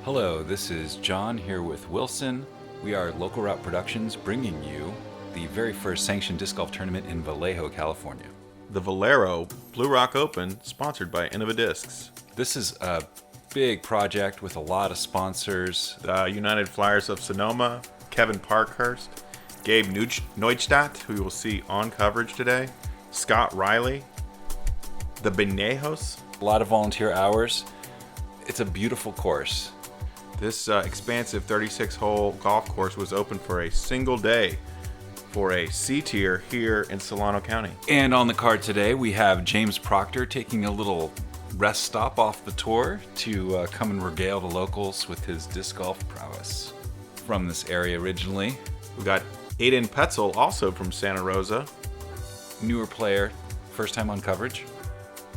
Hello, this is John here with Wilson. We are Local Route Productions bringing you the very first sanctioned disc golf tournament in Vallejo, California. The Valero Blue Rock Open, sponsored by Innova Discs. This is a big project with a lot of sponsors. The United Flyers of Sonoma, Kevin Parkhurst, Gabe Neustadt, who you will see on coverage today, Scott Riley, the Vallejo's. A lot of volunteer hours. It's a beautiful course. This expansive 36-hole golf course was open for a single day for a C tier here in Solano County. And on the card today, we have James Proctor taking a little rest stop off the tour to come and regale the locals with his disc golf prowess. From this area originally. We got Aiden Poetzel, also from Santa Rosa. Newer player, first time on coverage.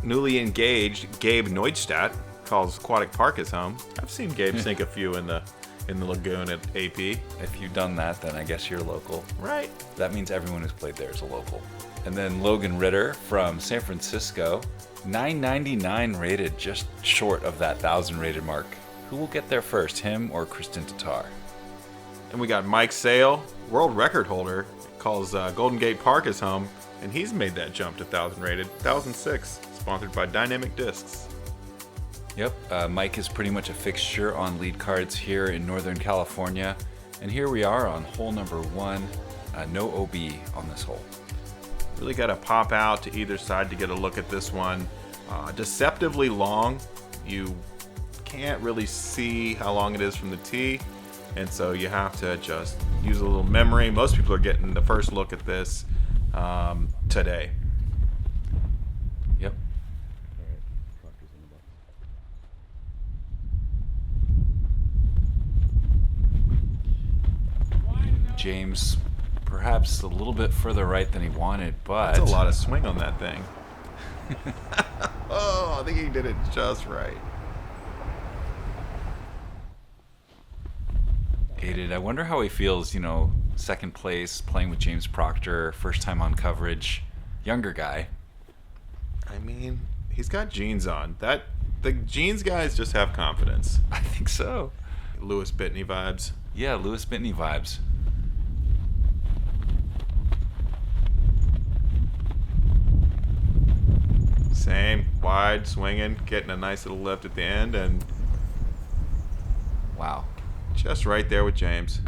Newly engaged Gabe Neustadt, calls Aquatic Park his home. I've seen Gabe sink a few in the lagoon at AP. If you've done that, then I guess you're local. Right. That means everyone who's played there is a local. And then Logan Ritter from San Francisco, 999 rated, just short of that 1,000 rated mark. Who will get there first, him or Kristen Tatar? And we got Mike Sale, world record holder, calls Golden Gate Park his home, and he's made that jump to 1,000 rated, 1,006, sponsored by Dynamic Discs. Yep, Mike is pretty much a fixture on lead cards here in Northern California. And here we are on hole number 1, no OB on this hole. Really got to pop out to either side to get a look at this one. Deceptively long. You can't really see how long it is from the tee, and so you have to just use a little memory. Most people are getting the first look at this today. Yep. James, perhaps a little bit further right than he wanted, but... That's a lot of swing on that thing. Oh, I think he did it just right. Aiden, I wonder how he feels, second place, playing with James Proctor, first time on coverage, younger guy. I mean, he's got jeans on. The jeans guys just have confidence. I think so. Lewis Bitney vibes. Yeah, Lewis Bitney vibes. Same, wide, swinging, getting a nice little lift at the end, and Wow. just right there with James.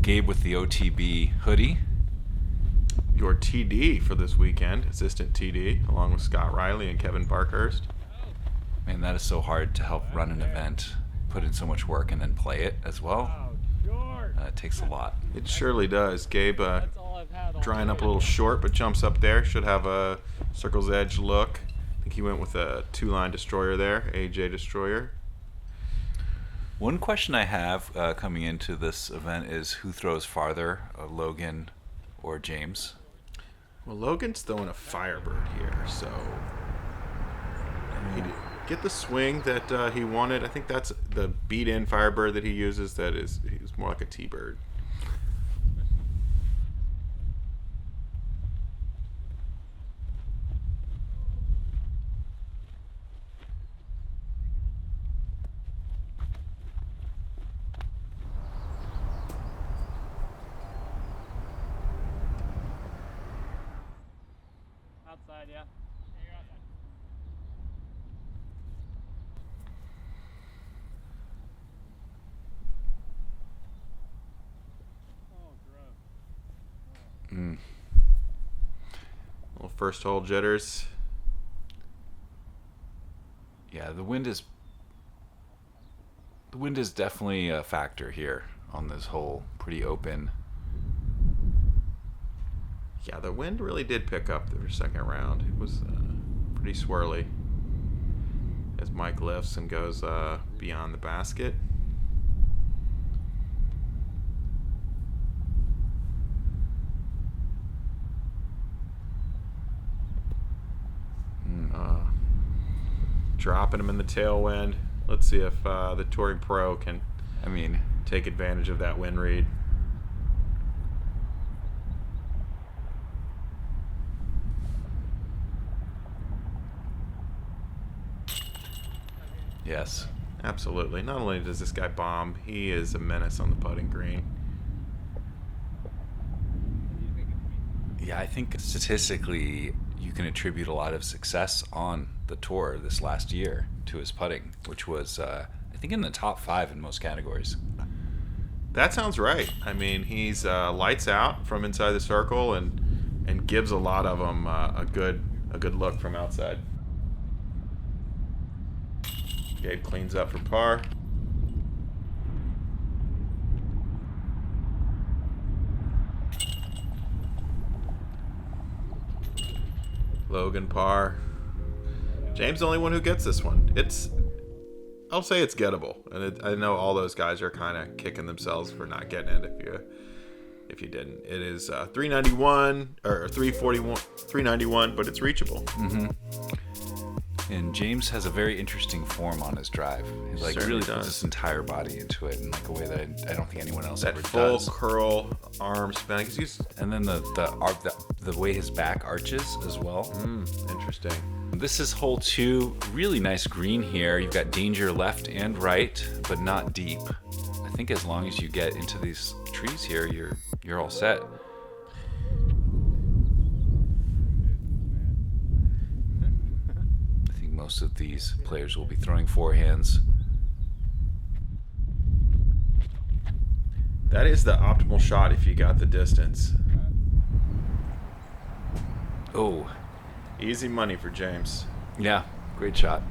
Gabe with the OTB hoodie. Your TD for this weekend, assistant TD, along with Scott Riley and Kevin Parkhurst. Man, that is so hard to help run an event, put in so much work, and then play it as well. It takes a lot. It surely does. Gabe drying up a little short, but jumps up there. Should have a circle's edge look. I think he went with a 2-line destroyer there, AJ destroyer. One question I have coming into this event is who throws farther, Logan or James? Well, Logan's throwing a Firebird here, so he get the swing that he wanted. I think that's the beat-in Firebird that he uses. He's more like a T-bird. Outside, yeah. You're outside. Oh, gross. Little first hole jitters. Yeah, the wind is definitely a factor here on this hole. Pretty open. Yeah, the wind really did pick up the second round. It was pretty swirly as Mike lifts and goes beyond the basket. Dropping him in the tailwind. Let's see if the Touring Pro can take advantage of that wind read. Yes. Absolutely. Not only does this guy bomb, he is a menace on the putting green. Yeah, I think statistically you can attribute a lot of success on the tour this last year to his putting, which was, I think, in the top 5 in most categories. That sounds right. I mean, he's lights out from inside the circle and gives a lot of them a good look from outside. Gabe cleans up for par. Logan par. James the only one who gets this one. I'll say it's gettable, and I know all those guys are kind of kicking themselves for not getting it if you didn't. It is 391 or 341, 391, but it's reachable. Mm-hmm. And James has a very interesting form on his drive. He really puts his entire body into it in like a way that I don't think anyone else ever full does. Curl, arm spin. And then the way his back arches as well. Interesting. This is hole 2. Really nice green here. You've got danger left and right, but not deep. I think as long as you get into these trees here, you're all set. I think most of these players will be throwing forehands. That is the optimal shot if you got the distance. Oh, Easy money for James. yeah, great shot.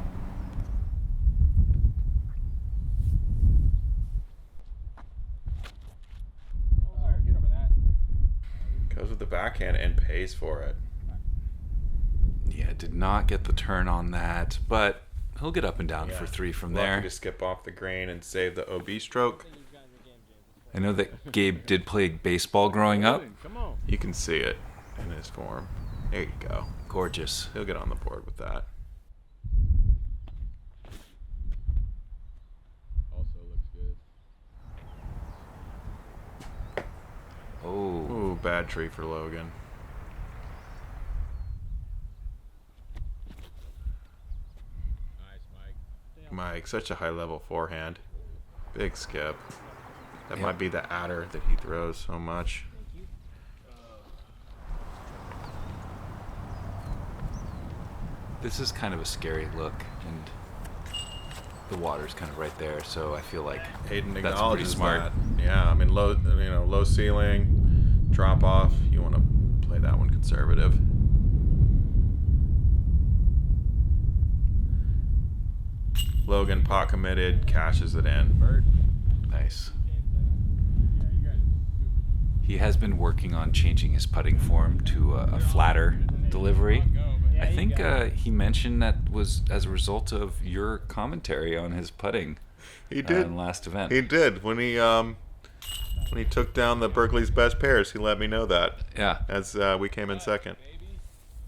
Get over that. Goes with the backhand and pays for it. Yeah, did not get the turn on that, but he'll get up and down for 3 from Lucky there. to skip off the green and save the OB stroke. I know that Gabe did play baseball growing up. Come on. You can see it in his form. There you go. Gorgeous. He'll get on the board with that. Also looks good. Oh, Ooh, bad tree for Logan. Nice, Mike. Mike, such a high level forehand. Big skip. That might be the adder that he throws so much. this is kind of a scary look, and the water's kind of right there, so I feel like Aiden that's pretty acknowledges smart. that. Yeah, I mean low ceiling, drop off. You want to play that one conservative. Logan pot committed, cashes it in. Nice. He has been working on changing his putting form to a flatter delivery. I think he mentioned that was as a result of your commentary on his putting. He did. In the last event. He did when he took down the Berkeley's best pairs. He let me know that Yeah, as we came in second.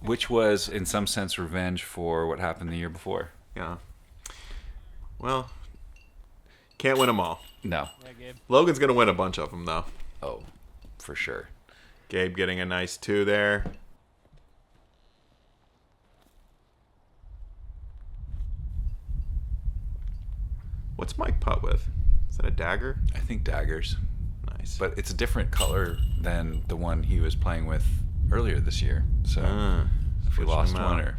which was in some sense revenge for what happened the year before. Yeah. Well, can't win them all. No. Yeah, Gabe. Logan's gonna win a bunch of them though. Oh, for sure. Gabe getting a nice 2 there. What's Mike putt with? Is that a dagger? I think daggers, Nice. but it's a different color than the one he was playing with earlier this year. So if we switching lost them one out. or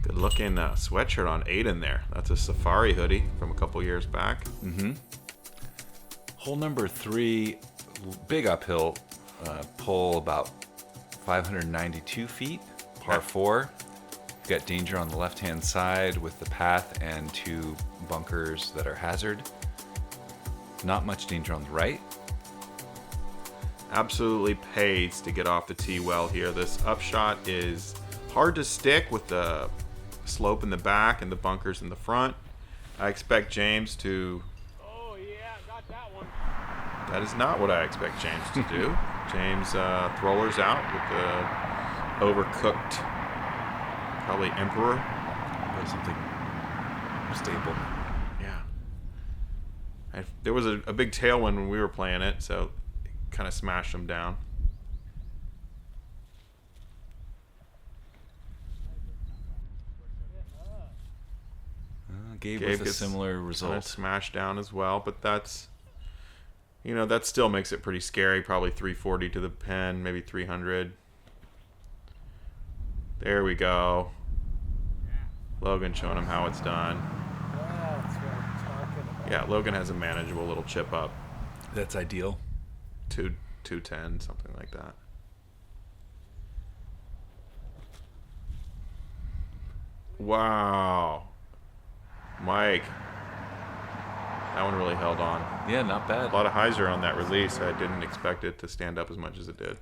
Good looking sweatshirt on Aiden there. That's a safari hoodie from a couple years back. hole number 3, big uphill, pull about 592 feet, par 4. You've got danger on the left-hand side with the path and 2 bunkers that are hazard. Not much danger on the right. Absolutely pays to get off the tee well here. This upshot is hard to stick with the slope in the back and the bunkers in the front. I expect James to... Oh, yeah, got that one. That is not what I expect James to do. James throwers out with the overcooked, probably Emperor. Or something stable. Yeah. There was a big tailwind when we were playing it, so it kind of smashed him down. Gabe Gabe with a gets similar kind of result. smashed down as well, but that's, that still makes it pretty scary. Probably 340 to the pin, maybe 300. There we go. Logan showing him how it's done. That's what I'm talking about. Yeah, Logan has a manageable little chip up. That's ideal. 210, something like that. Wow. Mike. That one really held on. Yeah, not bad. A lot of hyzer on that release. I didn't expect it to stand up as much as it did.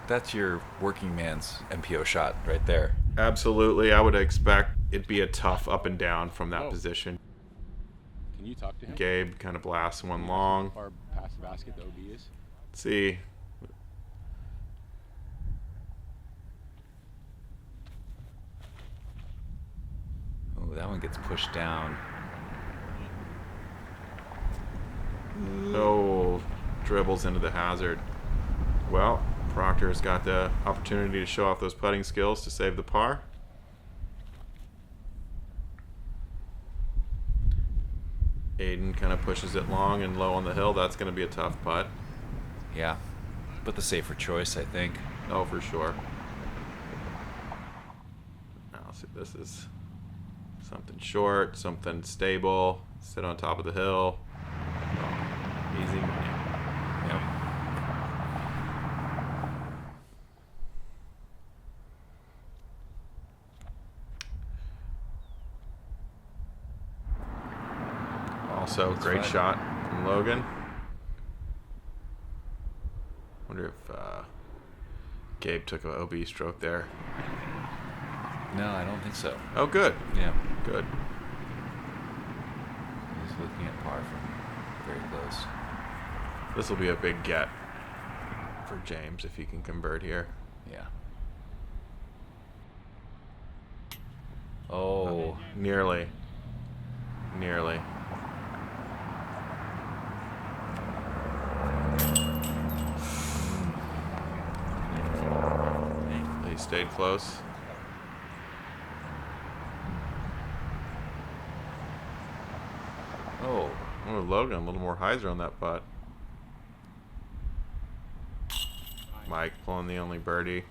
That's your working man's MPO shot right there. Absolutely. I would expect it'd be a tough up and down from that Oh. position. Can you talk to him? Gabe kind of blasts one long. Or past the basket the OB is? Let's see. Oh, that one gets pushed down. Oh, dribbles into the hazard. Well, Proctor's got the opportunity to show off those putting skills to save the par. Aiden kind of pushes it long and low on the hill. That's going to be a tough putt. Yeah, but the safer choice, I think. Oh, for sure. Now, see, this is something short, something stable. Sit on top of the hill. Oh, easy money. Yep. Also, That's great fine. shot from Logan. Wonder if Gabe took a OB stroke there. No, I don't think so. Oh, good. Yeah, Good. he's looking at par from very close. This will be a big get for James if he can convert here. Yeah. Oh, Nearly. Nearly. He stayed close. oh, Oh, Logan, a little more hyzer on that putt. Mike pulling the only birdie.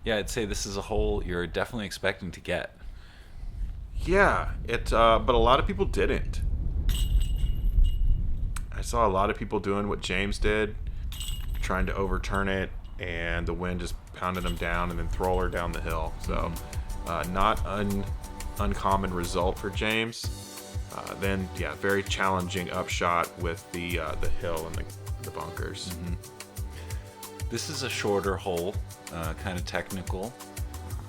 yeah. I'd say this is a hole you're definitely expecting to get. Yeah, but a lot of people didn't. I saw a lot of people doing what James did, trying to overturn it, and the wind just pounded them down and then throw her down the hill. So, not uncommon result for James. Then, yeah, very challenging upshot with the hill and the bunkers. This is a shorter hole, kind of technical.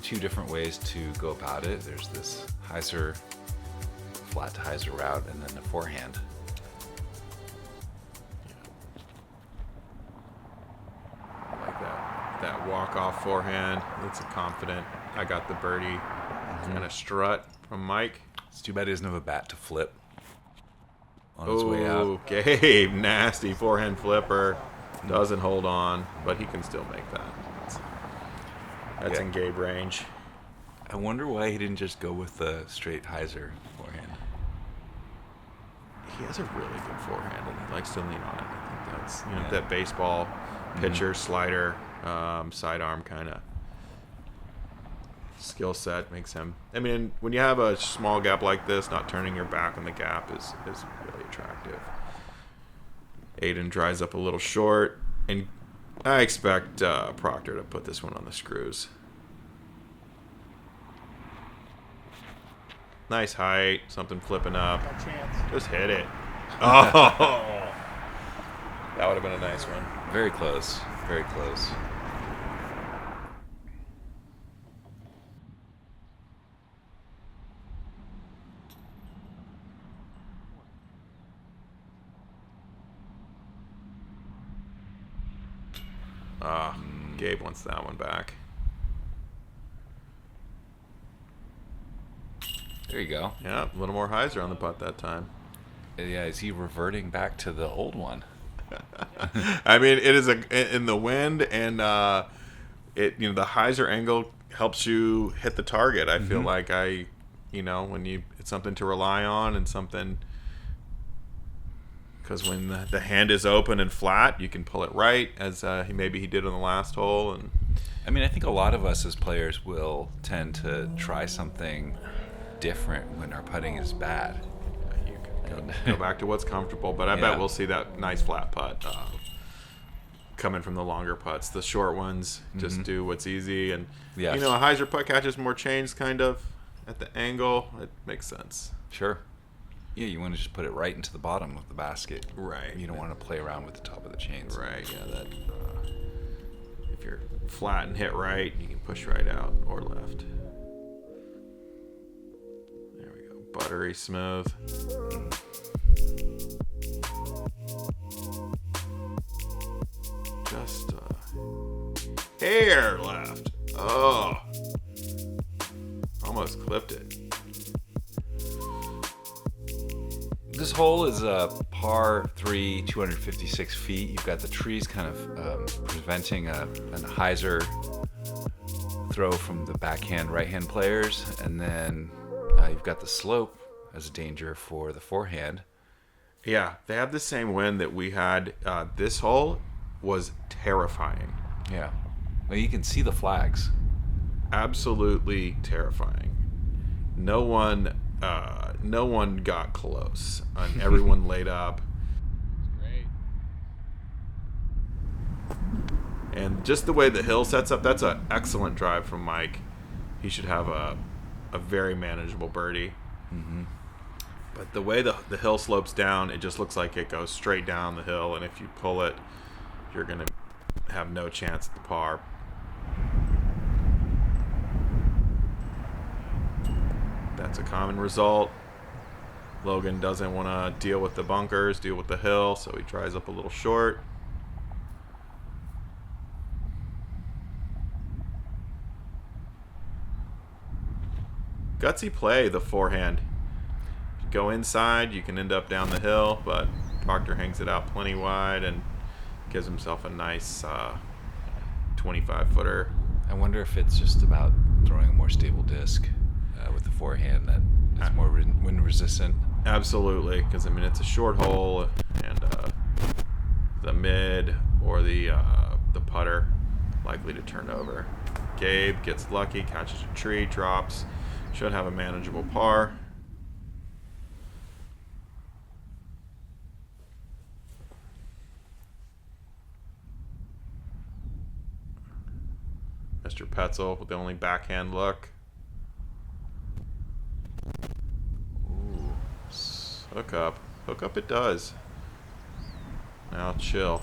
Two different ways to go about it. There's this hyzer, flat to hyzer route, and then the forehand. I like that walk-off forehand. It's a confident, I got the birdie kind of strut from Mike. It's too bad he doesn't have a bat to flip on his way out. Oh, Gabe, nasty forehand flipper. Doesn't hold on, but he can still make that. That's Yeah. in Gabe range. I wonder why he didn't just go with the straight hyzer forehand. He has a really good forehand, and he likes to lean on it. I think that's Yeah. that baseball pitcher slider, sidearm kind of skill set makes him. I mean, when you have a small gap like this, not turning your back on the gap is really attractive. Aiden dries up a little short, and I expect Proctor to put this one on the screws. Nice height, something flipping up. No chance. Just hit it. Oh, that would have been a nice one. Very close. Very close. Gabe wants that one back. There you go. Yeah, a little more hyzer on the putt that time. Yeah, is he reverting back to the old one? I mean, it is in the wind, and the hyzer angle helps you hit the target. I feel like when it's something to rely on and something, because when the hand is open and flat, you can pull it right, as maybe he did on the last hole. And I mean, I think a lot of us as players will tend to try something different when our putting is bad. go back to what's comfortable, but I bet we'll see that nice flat putt coming from the longer putts. The short ones just do what's easy, and a hyzer putt catches more chains kind of at the angle. It makes sense. Sure. Yeah, you want to just put it right into the bottom of the basket. Right. You don't want to play around with the top of the chains. Right. Yeah. That if you're flat and hit right, you can push right out or left. There we go. Buttery smooth. Just hair left. Oh. Almost clipped it. This hole is a par 3, 256 feet. You've got the trees kind of preventing a hyzer throw from the backhand, right-hand players, and then you've got the slope as a danger for the forehand. Yeah, they have the same wind that we had. This hole was terrifying. Yeah. Well, you can see the flags. Absolutely terrifying. No one got close, and everyone laid up. Great. And just the way the hill sets up, that's an excellent drive from Mike. He should have a very manageable birdie. Mm-hmm. But the way the hill slopes down, it just looks like it goes straight down the hill, and if you pull it, you're going to have no chance at the par. That's a common result. Logan doesn't want to deal with the bunkers, deal with the hill, so he tries up a little short. Gutsy play, the forehand. If you go inside, you can end up down the hill, but Proctor hangs it out plenty wide and gives himself a nice 25-footer. I wonder if it's just about throwing a more stable disc with the forehand that is more wind resistant. Absolutely, because I mean it's a short hole, and the mid or the putter likely to turn over. Gabe gets lucky, catches a tree, drops, should have a manageable par. Mr. Poetzel with the only backhand look. Ooh, hook up. Hook up it does. Now chill.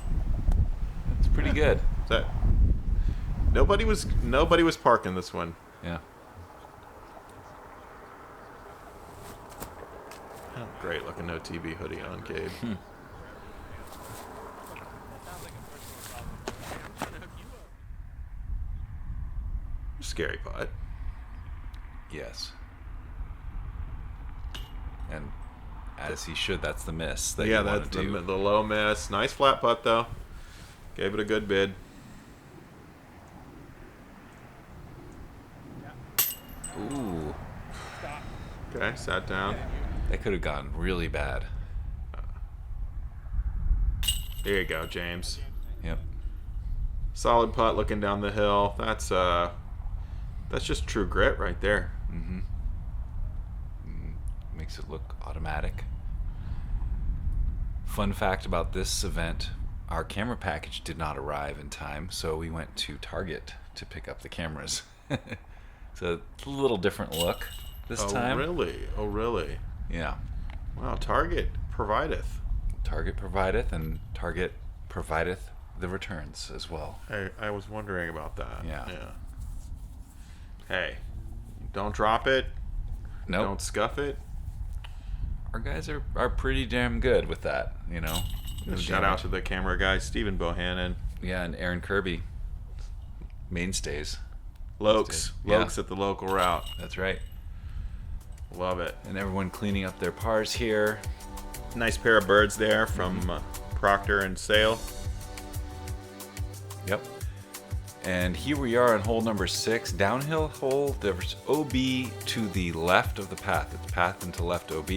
It's pretty good. That nobody was parking this one. Yeah. Oh, great looking OTB hoodie on, Gabe. Scary putt. Yes. And as he should, that's the miss that Yeah, you want that's to do. the low miss. Nice flat putt though. Gave it a good bid. Ooh, Okay, sat down. that could have gone really bad. There you go, James. Yep. Solid putt looking down the hill. That's just true grit right there. Mm-hmm. Makes it look automatic. Fun fact about this event, our camera package did not arrive in time, so we went to Target to pick up the cameras. So it's a little different look this time. Oh, really? Yeah. Wow, Target provideth. Target provideth, and Target provideth the returns as well. I was wondering about that. Yeah. Hey, don't drop it. Nope. Don't scuff it. Our guys are pretty damn good with that, you know. Shout out to the camera guy, Stephen Bohannon. Yeah, and Aaron Kirby. Mainstays. Lokes. Yeah. Lokes at the local route. That's right. Love it. And everyone cleaning up their pars here. Nice pair of birds there from Proctor and Sale. Yep. And here we are on hole number 6, downhill hole. There's OB to the left of the path. It's path into left OB,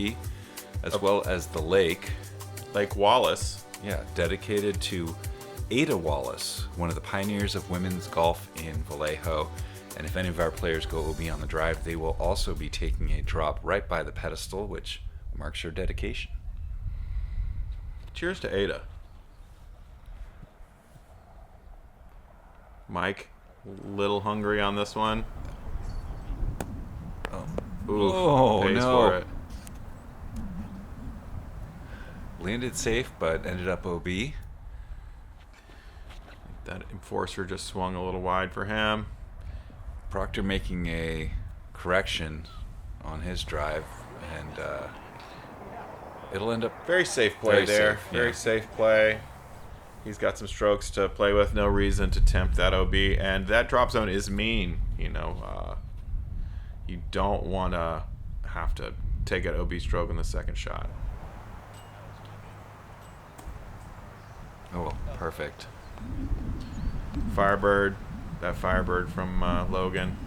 as well as the lake. Lake Wallace. Yeah, dedicated to Ada Wallace, one of the pioneers of women's golf in Vallejo. And if any of our players go OB on the drive, they will also be taking a drop right by the pedestal, which marks your dedication. Cheers to Ada. Mike, little hungry on this one. Oof, Oh, pays no. for it. Landed safe, but ended up OB. That enforcer just swung a little wide for him. Proctor making a correction on his drive, and it'll end up Very safe play Very there. safe, Very yeah. safe play. He's got some strokes to play with. No reason to tempt that OB. And that drop zone is mean. You know, you don't want to have to take an OB stroke in the second shot. Oh, well, perfect. Firebird. That Firebird from Logan.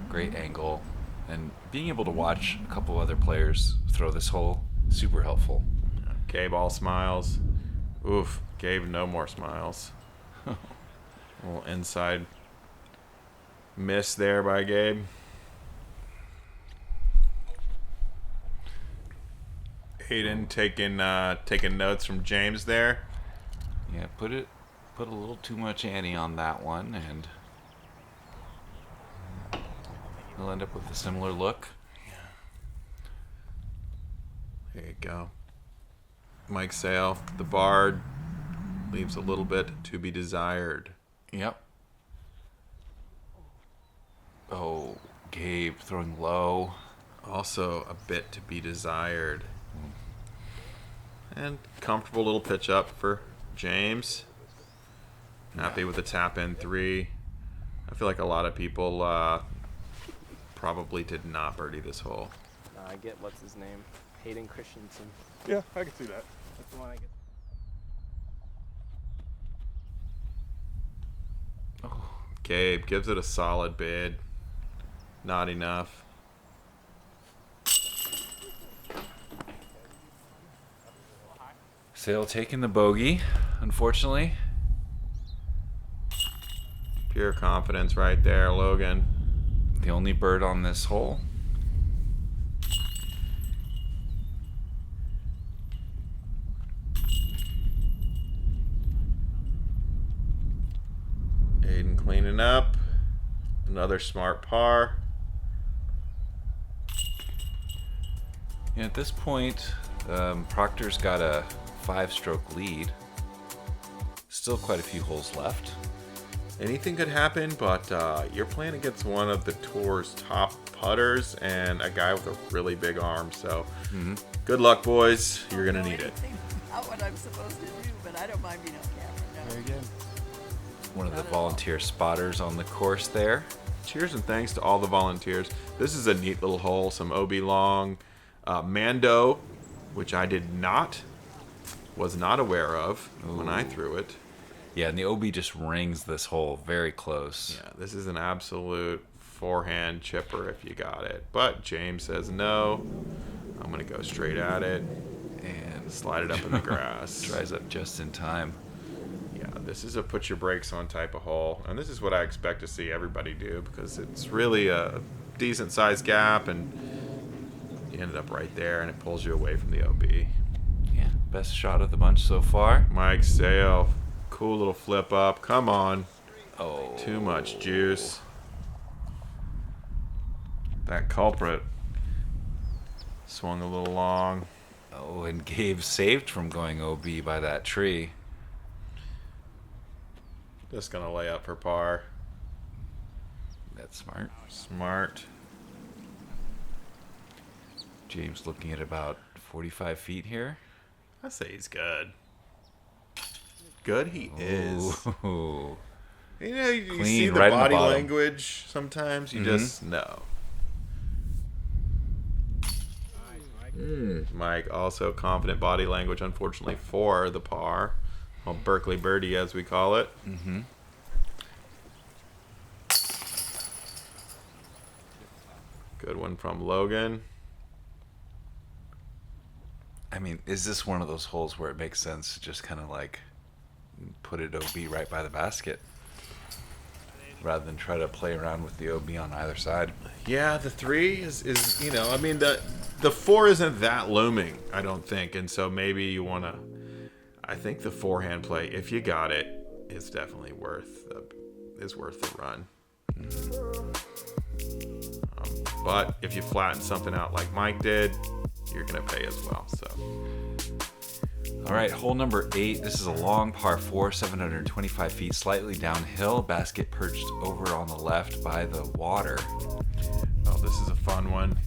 Great angle, and being able to watch a couple other players throw this hole, super helpful. Gabe all smiles. Oof. Gabe no more smiles. A little inside miss there by Gabe. Aiden taking notes from James there. Yeah, put a little too much ante on that one, and he'll end up with a similar look. There you go. Mike Sale, the Bard, leaves a little bit to be desired. Yep. Oh, Gabe throwing low. Also a bit to be desired. And comfortable little pitch up for James. Happy with the tap in 3. I feel like a lot of people probably did not birdie this hole. I get what's his name, Hayden Christensen. Yeah, I can see that. That's the one I get. Gabe gives it a solid bid. Not enough. Sale taking the bogey, unfortunately. Pure confidence right there, Logan. The only bird on this hole. Aiden cleaning up. Another smart par. Yeah, at this point, Proctor's got a 5-stroke lead. Still quite a few holes left. Anything could happen, but you're playing against one of the tour's top putters and a guy with a really big arm. So good luck, boys. You're going to need it. Not what I'm supposed to do, but I don't mind being on camera. No. Very good. One of the volunteer spotters on the course there. Cheers and thanks to all the volunteers. This is a neat little hole. Some OB long. Mando, which I was not aware of when I threw it. Yeah, and the OB just rings this hole very close. Yeah, this is an absolute forehand chipper if you got it. But James says no. I'm going to go straight at it and slide it up in the grass. Dries up just in time. Yeah, this is a put your brakes on type of hole. And this is what I expect to see everybody do because it's really a decent sized gap and you ended up right there and it pulls you away from the OB. Yeah, best shot of the bunch so far. Mike Sale, cool little flip up. Come on. Oh. Too much juice. That culprit swung a little long. Oh, and Gabe saved from going OB by that tree. Just going to lay up for par. That's smart. Smart. James looking at about 45 feet here. I say he's good. Good he is. Ooh. You know, you Clean, see the right in the body bottom. language sometimes. You just know. Mike, also confident body language, unfortunately, for the par. Well, Berkeley birdie, as we call it. Mm-hmm. Good one from Logan. I mean, is this one of those holes where it makes sense to just kind of like put it OB right by the basket rather than try to play around with the OB on either side? Yeah, the 3 is you know, I mean, the 4 isn't that looming, I don't think. And so maybe you want to, I think the forehand play, if you got it, is definitely worth the run. But if you flatten something out like Mike did, you're going to pay as well. So, all right, hole number 8. This is a long par 4, 725 feet, slightly downhill. Basket perched over on the left by the water. oh, this is a fun one.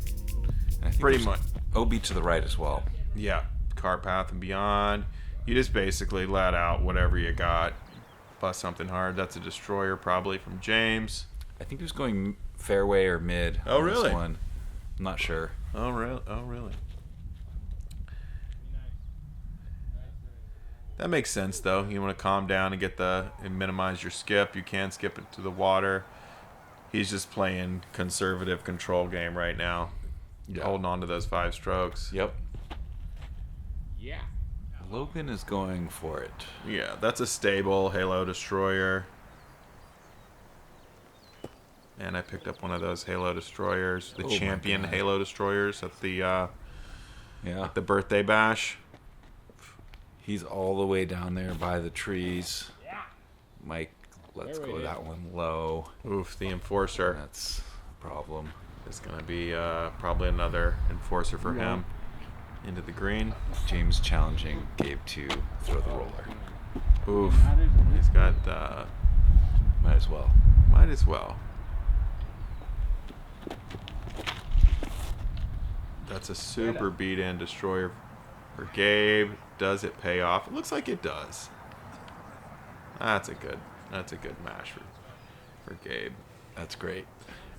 And I think Pretty there's much. OB to the right as well. Yeah, cart path and beyond. You just basically let out whatever you got. Bust something hard. That's a destroyer probably from James. I think he was going fairway or mid. Oh, on this really? one. I'm not sure. Oh, really? Oh, really? That makes sense, though. You want to calm down and minimize your skip. You can skip it to the water. He's just playing conservative control game right now, holding on to those 5 strokes. Yep. Yeah. Logan is going for it. Yeah, that's a stable Halo Destroyer. And I picked up one of those Halo Destroyers, the Oh my champion God. Halo Destroyers at the Yeah. the birthday bash. He's all the way down there by the trees. Mike, let's Fairway go hit. that one low. Oof, the Enforcer. That's a problem. Is going to be probably another Enforcer for him. Into the green. James challenging Gabe to throw the roller. Oof. He's got, Might as well. might as well. That's a super beat-in destroyer for Gabe. Does it pay off? It looks like it does. That's a good match for Gabe. That's great.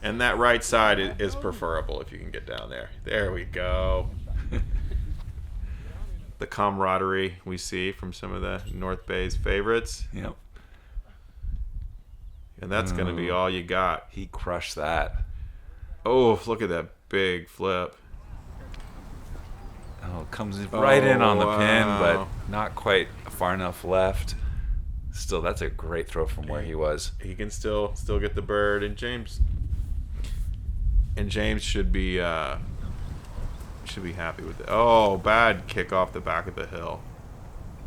And that right side is preferable if you can get down there. There we go. The camaraderie we see from some of the North Bay's favorites. Yep. And that's going to be all you got. He crushed that. Oh, look at that big flip. Oh, comes right in on the pin, wow. but not quite far enough left. Still, that's a great throw from where he was. He can still get the bird, and James should be happy with it. Oh, bad kick off the back of the hill.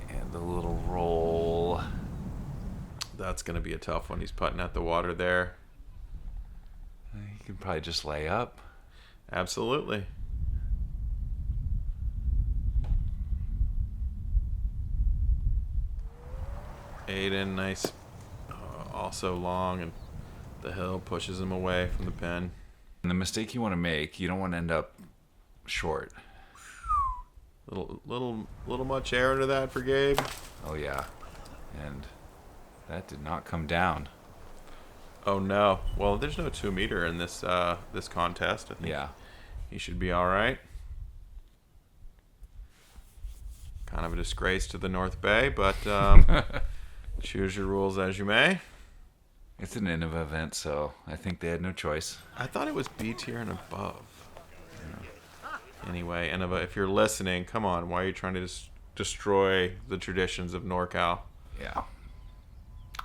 And the little roll. That's going to be a tough one. He's putting at the water there. He can probably just lay up. Absolutely. Aiden, nice. Also long, and the hill pushes him away from the pin. And the mistake you want to make, you don't want to end up short. Little much air into that for Gabe. Oh, yeah. And that did not come down. Oh no. Well, there's no 2 meter in this this contest. I think Yeah. he should be all right. Kind of a disgrace to the North Bay, but choose your rules as you may. It's an end of event, so I think they had no choice. I thought it was B tier and above. Anyway, and if you're listening, come on. Why are you trying to destroy the traditions of NorCal? Yeah.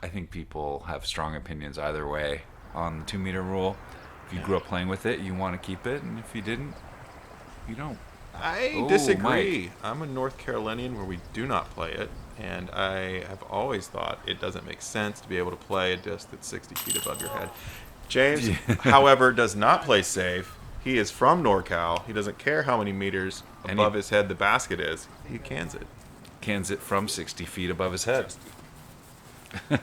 I think people have strong opinions either way on the 2 meter rule. If you grew up playing with it, you want to keep it, and if you didn't, you don't. I Oh, disagree. Mike. I'm a North Carolinian where we do not play it, and I have always thought it doesn't make sense to be able to play a disc that's 60 feet above your head. James, however, does not play safe. He is from NorCal. He doesn't care how many meters And above he- his head the basket is. He cans it. Cans it from 60 feet above his head. I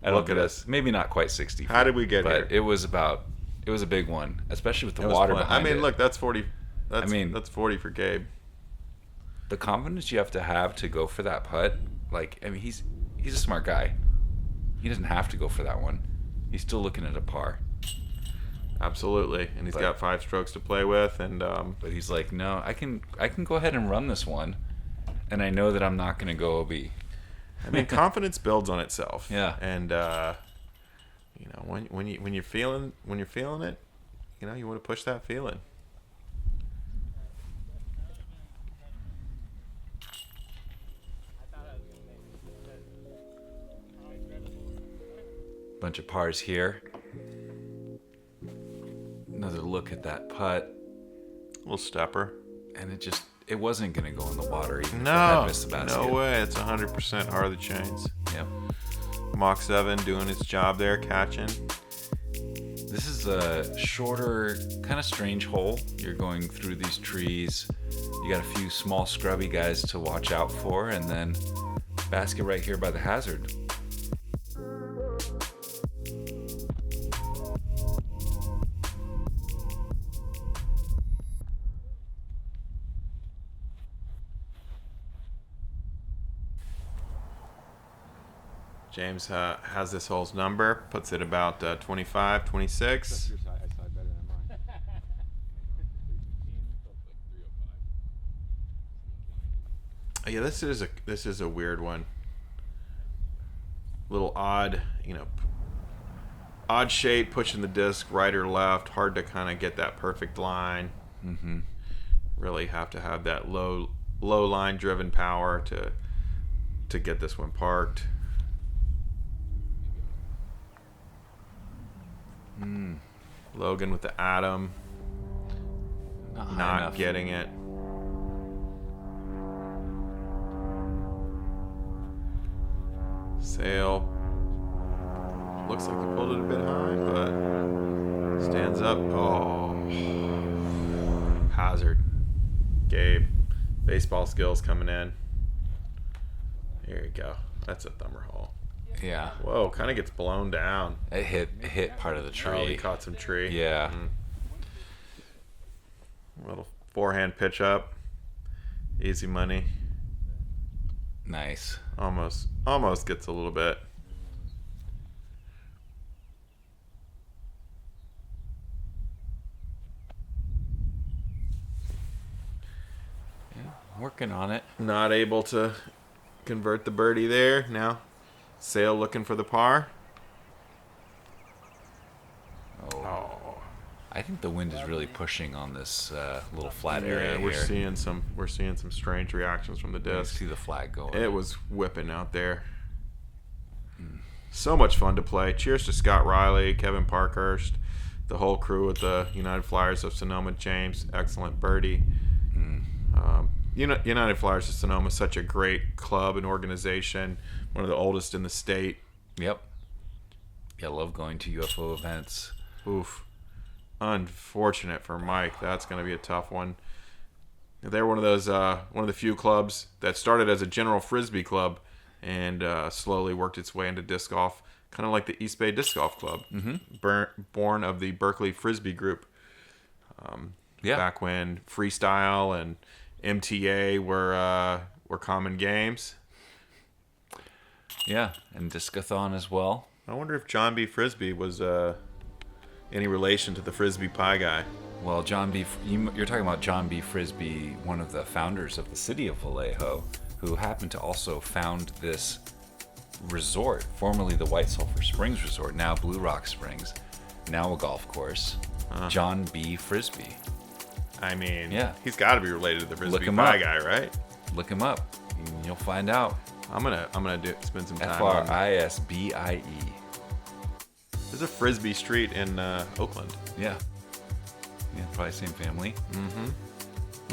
don't Look think at that's us. maybe not quite 60 feet. How did we get but here? it was a big one, especially with the It was water fun. behind I mean, it. look, that's 40. That's 40 for Gabe. The confidence you have to go for that putt. Like, I mean, he's a smart guy. He doesn't have to go for that one. He's still looking at a par. Absolutely, and he's But- got 5 strokes to play with, and But he's like, no, I can go ahead and run this one, and I know that I'm not going to go OB. I mean, confidence builds on itself. Yeah. And you know, when you're feeling it, you know, you want to push that feeling. Bunch of pars here. Another look at that putt, Little stepper. and it wasn't going to go in the water even if it No, had missed the basket. no way. It's 100% Are the Chains. Yep. Mach 7 doing its job there, catching. This is a shorter, kind of strange hole. You're going through these trees. You got a few small scrubby guys to watch out for, and then basket right here by the hazard. James has this hole's number, puts it about 25, 26. Your side, I side better than mine. 315, Yeah, this is a weird one. Little odd, you know, odd shape, pushing the disc right or left. Hard to kind of get that perfect line. Mm-hmm. Really have to have that low line driven power to get this one parked. Logan with the Atom, Not not enough. getting it. Sail. Looks like he pulled it a bit high, but stands up. Oh. Hazard. Gabe. Baseball skills coming in. Here you go. That's a thumber hole. Yeah. Whoa, kind of gets blown down. It hit part of the tree. Oh, he caught some tree. Yeah. Little forehand pitch up. Easy money. Nice. Almost gets a little bit. Working on it. Not able to convert the birdie there. Now, Sail looking for the par. Oh. I think the wind is really pushing on this little flat area Yeah, we're here. seeing some strange reactions from the You disc. see the flag going. It was whipping out there. So much fun to play. Cheers to Scott Riley, Kevin Parkhurst, the whole crew at the United Flyers of Sonoma. James, excellent birdie. United Flyers of Sonoma is such a great club and organization, one of the oldest in the state. Yep. Yeah, I love going to UFO events. Oof. Unfortunate for Mike. That's going to be a tough one. They're one of those, one of the few clubs that started as a general frisbee club and slowly worked its way into disc golf, kind of like the East Bay Disc Golf Club, born of the Berkeley Frisbee Group. Yeah. Back when freestyle and MTA were common games. Yeah, and Discathon as well. I wonder if John B. Frisbee was any relation to the Frisbee Pie guy. Well, you're talking about John B. Frisbee, one of the founders of the city of Vallejo, who happened to also found this resort, formerly the White Sulphur Springs Resort, now Blue Rock Springs, now a golf course. John B. Frisbee. I mean, Yeah. he's got to be related to the Frisbee him Pie up. guy, right? Look him up. You'll find out. I'm gonna spend some time. on- Frisbie. There's a Frisbee Street in Oakland. Yeah. Yeah, probably same family. Mm-hmm.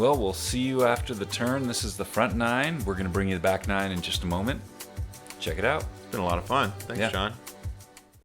Well, we'll see you after the turn. This is the front nine. We're going to bring you the back nine in just a moment. Check it out. It's been a lot of fun. Thanks, Yeah. John.